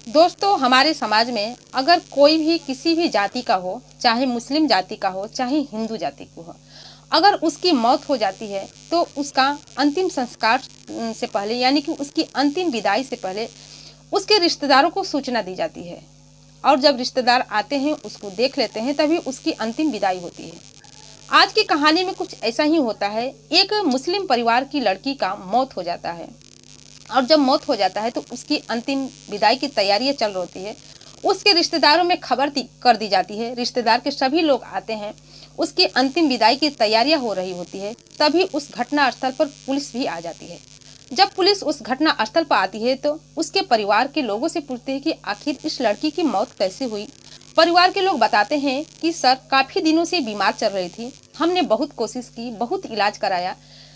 दोस्तों, हमारे समाज में अगर कोई भी किसी भी जाति का हो, चाहे मुस्लिम जाति का हो, चाहे हिंदू जाति को हो, अगर उसकी मौत हो जाती है तो उसका अंतिम संस्कार से पहले यानी कि उसकी अंतिम विदाई से पहले उसके रिश्तेदारों को सूचना दी जाती है। और जब रिश्तेदार आते हैं, उसको देख लेते हैं, तभी उसकी अंतिम विदाई होती है। आज की कहानी में कुछ ऐसा ही होता है। एक मुस्लिम परिवार की लड़की का मौत हो जाता है और जब मौत हो जाता है तो उसकी अंतिम विदाई की तैयारियां चल रही होती है। उसके रिश्तेदारों में खबर कर दी जाती है, रिश्तेदार के सभी लोग आते हैं, उसकी अंतिम विदाई की तैयारियां हो रही होती है। तभी उस घटना स्थल पर पुलिस भी आ जाती है। जब पुलिस उस घटना स्थल पर आती है तो उसके परिवार के लोगों से पूछते हैं कि आखिर इस लड़की की मौत कैसे हुई। परिवार के लोग बताते हैं कि सर, काफ़ी दिनों से बीमार चल रही थी, हमने बहुत कोशिश की, बहुत इलाज कराया,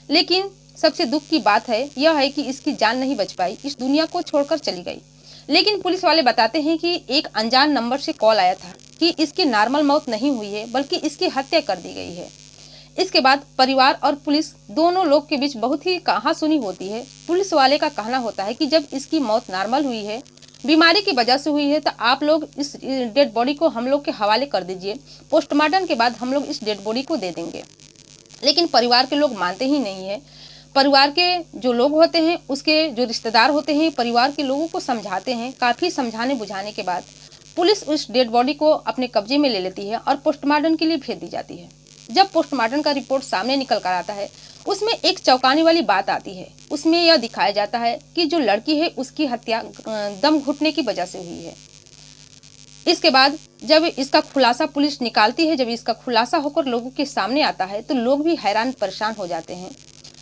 लेकिन सबसे दुख की बात है यह है कि इसकी जान नहीं बच पाई, इस दुनिया को छोड़कर चली गई। लेकिन पुलिस वाले बताते हैं कि एक अनजान नंबर से कॉल आया था कि इसकी नॉर्मल मौत नहीं हुई है, बल्कि इसकी हत्या कर दी गई है। इसके बाद परिवार और पुलिस दोनों लोग के बीच बहुत ही कहासुनी होती है। पुलिस वाले का कहना होता है कि जब इसकी मौत नॉर्मल हुई है, बीमारी की वजह से हुई है, तो आप लोग इस डेड बॉडी को हम लोग के हवाले कर दीजिए, पोस्टमार्टम के बाद हम लोग इस डेड बॉडी को दे देंगे। लेकिन परिवार के लोग मानते ही नहीं है। परिवार के जो लोग होते हैं, उसके जो रिश्तेदार होते हैं, परिवार के लोगों को समझाते हैं। काफ़ी समझाने बुझाने के बाद पुलिस उस डेड बॉडी को अपने कब्जे में ले लेती है और पोस्टमार्टम के लिए भेज दी जाती है। जब पोस्टमार्टम का रिपोर्ट सामने निकल कर आता है, उसमें एक चौंकाने वाली बात आती है। उसमें यह दिखाया जाता है कि जो लड़की है उसकी हत्या दम घुटने की वजह से हुई है। इसके बाद जब इसका खुलासा पुलिस निकालती है, जब इसका खुलासा होकर लोगों के सामने आता है, तो लोग भी हैरान परेशान हो जाते हैं।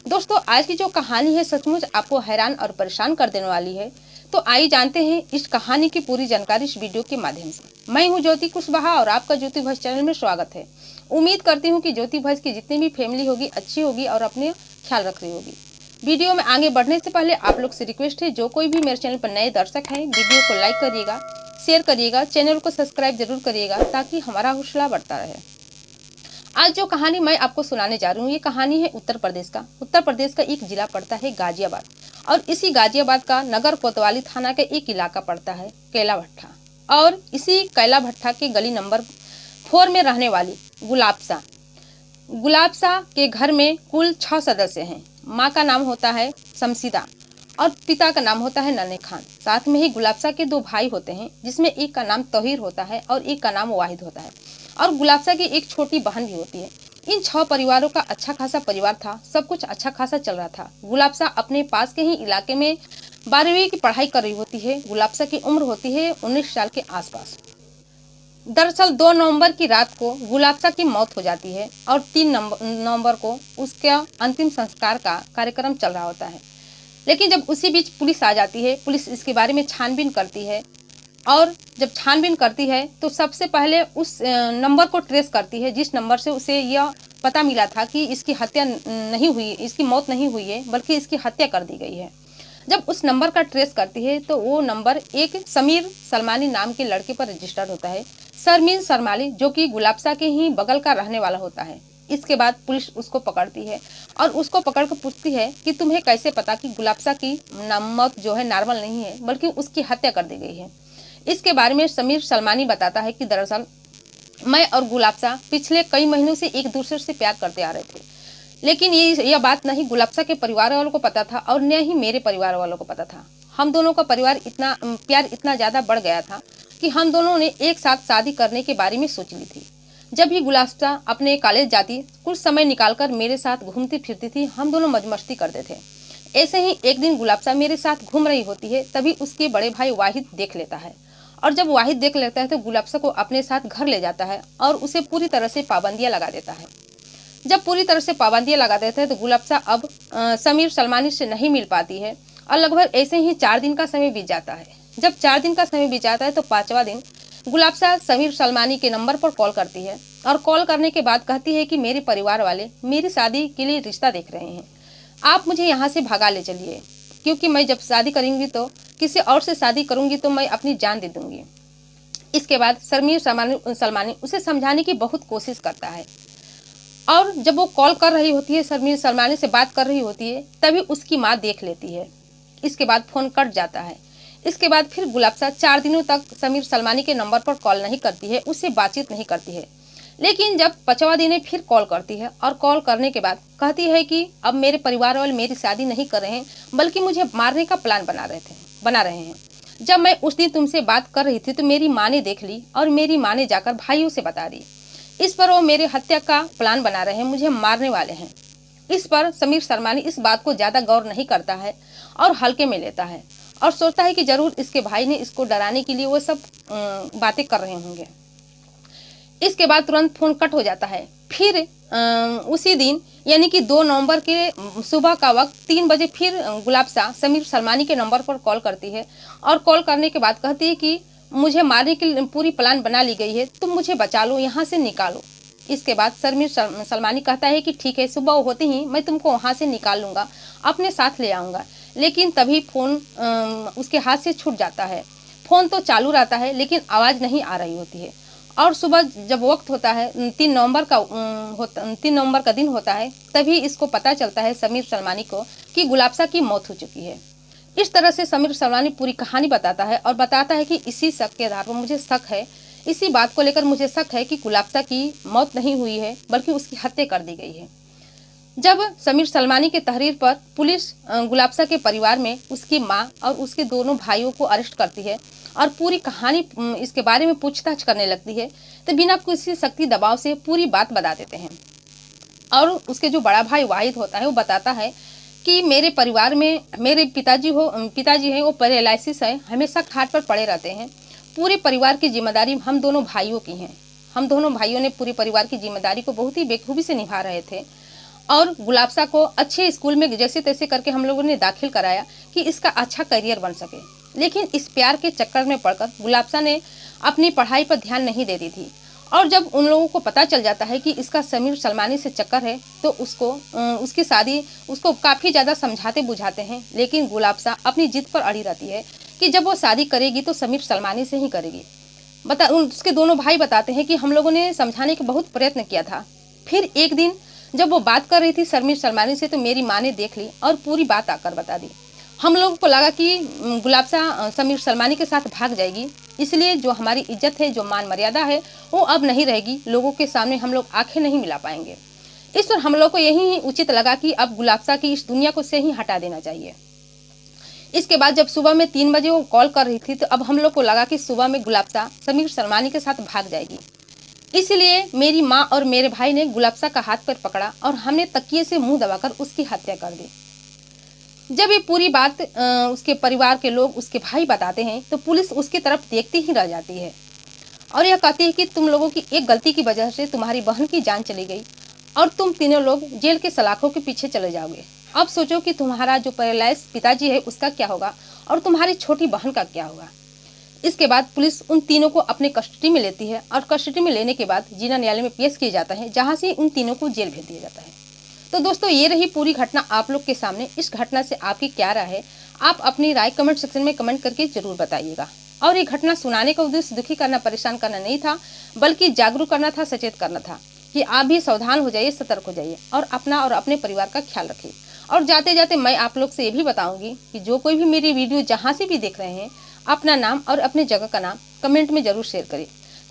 दोस्तों, आज की जो कहानी है सचमुच आपको हैरान और परेशान कर देने वाली है। तो आइए जानते हैं इस कहानी की पूरी जानकारी इस वीडियो के माध्यम से। मैं हूं ज्योति कुशवाहा और आपका ज्योति भोज चैनल में स्वागत है। उम्मीद करती हूं कि ज्योति भोज की जितनी भी फैमिली होगी अच्छी होगी और अपने ख्याल रख रही होगी। वीडियो में आगे बढ़ने से पहले आप लोग से रिक्वेस्ट है, जो कोई भी मेरे चैनल पर नए दर्शक हैं, वीडियो को लाइक करिएगा, शेयर करिएगा, चैनल को सब्सक्राइब जरूर करिएगा ताकि हमारा हौसला बढ़ता रहे। आज जो कहानी मैं आपको सुनाने जा रही हूँ, ये कहानी है उत्तर प्रदेश का। उत्तर प्रदेश का एक जिला पड़ता है गाजियाबाद, और इसी गाजियाबाद का नगर कोतवाली थाना का एक इलाका पड़ता है कैला भट्टा। और इसी कैला भट्टा के गली नंबर 4 में रहने वाली गुलाबसा के घर में कुल 6 सदस्य हैं। माँ का नाम होता है शमसीदा और पिता का नाम होता है नन्हे खान। साथ में ही गुलाबसा के 2 भाई होते हैं, जिसमें एक का नाम तौहीर होता है और एक का नाम वाहिद होता है। और गुलाबसा की एक छोटी बहन भी होती है। इन 6 परिवारों का अच्छा खासा परिवार था, सब कुछ अच्छा खासा चल रहा था। गुलाबसा अपने पास के ही इलाके में 12वीं की पढ़ाई कर रही होती है। गुलाबसा की उम्र होती है 19 साल के आसपास। दरअसल 2 नवंबर की रात को गुलाबसा की मौत हो जाती है और 3 नवंबर को उसका अंतिम संस्कार का कार्यक्रम चल रहा होता है। लेकिन जब उसी बीच पुलिस आ जाती है, पुलिस इसके बारे में छानबीन करती है और जब छानबीन करती है तो सबसे पहले उस नंबर को ट्रेस करती है जिस नंबर से उसे यह पता मिला था कि इसकी हत्या नहीं हुई, इसकी मौत नहीं हुई है, बल्कि इसकी हत्या कर दी गई है। जब उस नंबर का ट्रेस करती है तो वो नंबर एक समीर सलमानी नाम के लड़के पर रजिस्टर्ड होता है। समीर सलमानी जो कि गुलाबसा के ही बगल का रहने वाला होता है। इसके बाद पुलिस उसको पकड़ती है और उसको पकड़ कर पूछती है कि तुम्हें कैसे पता कि गुलाबसा की मौत जो है नॉर्मल नहीं है, बल्कि उसकी हत्या कर दी गई है। इसके बारे में समीर सलमानी बताता है कि दरअसल मैं और गुलाबसा पिछले कई महीनों से एक दूसरे से प्यार करते आ रहे थे, लेकिन यह बात नहीं गुलाबसा के परिवार वालों को पता था और न ही मेरे परिवार वालों को पता था। हम दोनों का प्यार इतना ज़्यादा बढ़ गया था कि हम दोनों ने एक साथ शादी करने के बारे में सोच ली थी। जब भी गुलाबसा अपने कॉलेज जाती, कुछ समय निकालकर मेरे साथ घूमती फिरती थी, हम दोनों मौज मस्ती करते थे। ऐसे ही एक दिन गुलाबसा मेरे साथ घूम रही होती है, तभी उसके बड़े भाई वाहिद देख लेता है। और जब वाहिद देख लेता है तो गुलाबसा को अपने साथ घर ले जाता है और उसे पूरी तरह से पाबंदियां लगा देता है। जब पूरी तरह से पाबंदियां लगा देते हैं तो गुलाबसा अब समीर सलमानी से नहीं मिल पाती है और लगभग ऐसे ही 4 दिन का समय बीत जाता है। जब 4 दिन का समय बीत जाता है तो 5वां दिन गुलाबसा समीर सलमानी के नंबर पर कॉल करती है और कॉल करने के बाद कहती है कि मेरे परिवार वाले मेरी शादी के लिए रिश्ता देख रहे हैं, आप मुझे यहाँ से भगा ले चलिए, क्योंकि मैं जब शादी करूँगी तो किसी और से शादी करूँगी तो मैं अपनी जान दे दूँगी। इसके बाद समीर सलमानी उसे समझाने की बहुत कोशिश करता है और जब वो कॉल कर रही होती है, समीर सलमानी से बात कर रही होती है, तभी उसकी माँ देख लेती है। इसके बाद फ़ोन कट जाता है। इसके बाद फिर गुलाबसा 4 दिनों तक समीर सलमानी के नंबर पर कॉल नहीं करती है, उससे बातचीत नहीं करती है। लेकिन जब 5वां दिन फिर कॉल करती है और कॉल करने के बाद कहती है कि अब मेरे परिवार वाले मेरी शादी नहीं कर रहे हैं, बल्कि मुझे मारने का प्लान बना रहे हैं। जब मैं उस दिन तुमसे बात कर रही थी तो मेरी माँ ने देख ली और मेरी माँ ने जाकर भाइयों से बता दी। इस पर वो मेरे हत्या का प्लान बना रहे हैं, मुझे मारने वाले हैं। इस पर समीर सलमानी इस बात को ज़्यादा गौर नहीं करता है और हल्के में लेता है और सोचता है कि जरूर इसके भाई ने इसको डराने के लिए वो सब बातें कर रहे होंगे। इसके बाद तुरंत फ़ोन कट हो जाता है। फिर उसी दिन यानी कि 2 नवंबर के सुबह का वक्त 3 बजे फिर गुलाबसा समीर सलमानी के नंबर पर कॉल करती है और कॉल करने के बाद कहती है कि मुझे मारने की पूरी प्लान बना ली गई है, तुम मुझे बचा लो, यहाँ से निकालो। इसके बाद समीर सलमानी कहता है कि ठीक है, सुबह होते ही मैं तुमको वहाँ से निकाल लूँगा, अपने साथ ले आऊँगा। लेकिन तभी फ़ोन उसके हाथ से छूट जाता है। फ़ोन तो चालू रहता है लेकिन आवाज़ नहीं आ रही होती है। और सुबह जब वक्त होता है 3 नवंबर का दिन होता है, तभी इसको पता चलता है समीर सलमानी को कि गुलाबसा की मौत हो चुकी है। इस तरह से समीर सलमानी पूरी कहानी बताता है और बताता है कि इसी शक के आधार पर मुझे शक है, इसी बात को लेकर मुझे शक है कि गुलाबसा की मौत नहीं हुई है बल्कि उसकी हत्या कर दी गई है। जब समीर सलमानी के तहरीर पर पुलिस गुलाबसा के परिवार में उसकी माँ और उसके दोनों भाइयों को अरेस्ट करती है और पूरी कहानी इसके बारे में पूछताछ करने लगती है, तो बिना किसी शक्ति दबाव से पूरी बात बता देते हैं। और उसके जो बड़ा भाई वाहिद होता है वो बताता है कि मेरे परिवार में मेरे पिताजी हैं, वो पैरालिसिस है, हमेशा खाट पर पड़े रहते हैं। पूरे परिवार की जिम्मेदारी हम दोनों भाइयों की हैं। हम दोनों भाइयों ने पूरे परिवार की जिम्मेदारी को बहुत ही बेखूबी से निभा रहे थे और गुलाबसा को अच्छे स्कूल में जैसे तैसे करके हम लोगों ने दाखिल कराया कि इसका अच्छा करियर बन सके। लेकिन इस प्यार के चक्कर में पड़कर गुलाबसा ने अपनी पढ़ाई पर ध्यान नहीं देती थी और जब उन लोगों को पता चल जाता है कि इसका समीर सलमानी से चक्कर है तो उसकी शादी उसको काफ़ी ज़्यादा समझाते बुझाते हैं। लेकिन गुलाबसा अपनी जिद पर अड़ी रहती है कि जब वो शादी करेगी तो समीर सलमानी से ही करेगी। उसके दोनों भाई बताते हैं कि हम लोगों ने समझाने का बहुत प्रयत्न किया था। फिर एक दिन जब वो बात कर रही थी समीर सलमानी से तो मेरी माँ ने देख ली और पूरी बात आकर बता दी। हम लोगों को लगा कि गुलाबसा समीर सलमानी के साथ भाग जाएगी, इसलिए जो हमारी इज्जत है, जो मान मर्यादा है, वो अब नहीं रहेगी। लोगों के सामने हम लोग आंखें नहीं मिला पाएंगे। इस पर हम लोग को यही उचित लगा कि अब गुलाबसा की इस दुनिया को से ही हटा देना चाहिए। इसके बाद जब सुबह में 3 बजे वो कॉल कर रही थी तो अब हम लोग को लगा कि सुबह में गुलाबसा समीर सलमानी के साथ भाग जाएगी। इसलिए मेरी माँ और मेरे भाई ने गुलाबसा का हाथ पैर पकड़ा और हमने तकिए से मुंह दबाकर उसकी हत्या कर दी। जब ये पूरी बात उसके परिवार के लोग, उसके भाई बताते हैं तो पुलिस उसकी तरफ देखती ही रह जाती है और यह कहती है कि तुम लोगों की एक गलती की वजह से तुम्हारी बहन की जान चली गई और तुम तीनों लोग जेल के सलाखों के पीछे चले जाओगे। अब सोचो कि तुम्हारा जो पैरालाइज पिताजी है उसका क्या होगा और तुम्हारी छोटी बहन का क्या होगा। इसके बाद पुलिस उन तीनों को अपने कस्टडी में लेती है और कस्टडी में लेने के बाद जिला न्यायालय में पेश किया जाता है, जहाँ से उन तीनों को जेल भेज दिया जाता है। तो दोस्तों, ये रही पूरी घटना आप लोग के सामने। इस घटना से आपकी क्या राय है, आप अपनी राय कमेंट सेक्शन में कमेंट करके जरूर बताइएगा। और ये घटना सुनाने का उद्देश्य दुखी करना, परेशान करना नहीं था, बल्कि जागरूक करना था, सचेत करना था कि आप भी सावधान हो जाइए, सतर्क हो जाइए और अपना और अपने परिवार का ख्याल रखिए। और जाते जाते मैं आप लोग से ये भी बताऊंगी कि जो कोई भी मेरी वीडियो जहाँ से भी देख रहे हैं, अपना नाम और अपने जगह का नाम कमेंट में जरूर शेयर करें,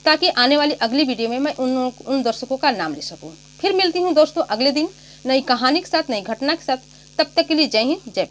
ताकि आने वाली अगली वीडियो में मैं उन दर्शकों का नाम ले सकूँ। फिर मिलती हूँ दोस्तों अगले दिन नई कहानी के साथ, नई घटना के साथ। तब तक के लिए जय हिंद, जय भारत।